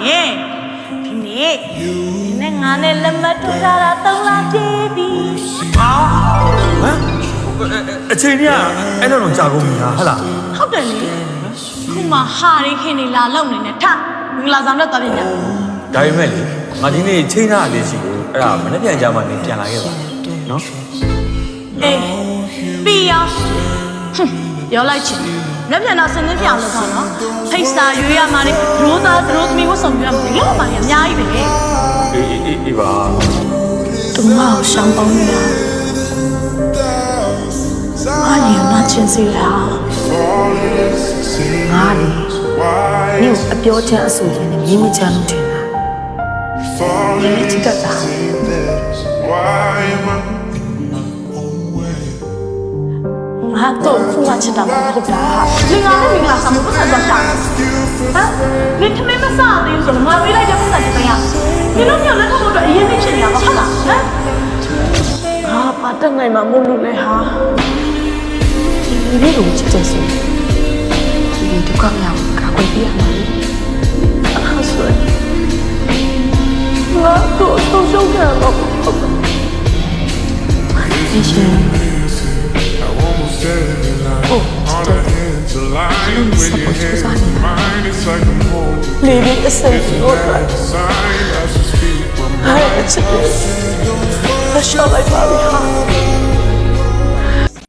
မယ်ဒီနေ့နဲ့ငါနဲ့လက်မထိုးထားတာ3လပြည့်ပြီဟမ်အချိန်ကြီးအဲ့လိုတော့ကြာကုန်ပြီလားဟုတ်လား ဟုတ်တယ်လေခုမှဟာရီခင်နေလာလောက်နေနဲ့ထမင်္ဂလာဆောင်တော့သွားပြင်ကြဒါပေမဲ့လေငါဒီနေ့ချိန်ထားလေးရှိလို့အဲ့ဒါမနေ့ပြန်ကြမှာနေပြန်လာခဲ့ပါနော်အေးပြီးရောပြောလိုက်ချင်လက်ပြန်တော့စနေပြောင်းလို့ပေါ့နော်ဖိတ်စာရွေးရမှာလေရိုးသားတို့သမီးဝတ်ဆောင်ပြရမှာလို့ပါလေအများကြီးပဲအေးပါသူမကိုရှောင်းပေါင်းနေတာငါညီမချင်းစီလားငါလေမြို့အပြောချမ်းအဆိုရင်လည်းမြင်းမချမ်းလို့ထင်တာဒီနေ့ချစ်တတ်တာငါတော့ခုမှချစ်တာမဟုတ်တာဟာငါနဲ့မင်္ဂလာဆောင်ဖို့ပတ်သက်တာဟာမင်းထမင်းမစားသေးဘူးဆိုတော့ငါပေးလိုက်တဲ့ပတ်သက်တဲ့တရားမင်းတို့ညလက်ထပ်ဖို့အတွက်အရင်သိချင်နေတာပါဟုတ်လားဟမ်ဟာပါတက်နိုင်မှာမို့လို့လေဟာဒီနေ့ကိုချစ်တဲ့ဆိုဒီဒုက္ခမြောက်ကာကွယ်ပြရမှာလေအဲ့ဆိုငါတို့ဆုံးရှုံးကြတော့ဒီရှင်လေဒီအစင်ကိုတော့ဟာချစ်တယ်အရှောက်လိုက်ပါပြီဟာ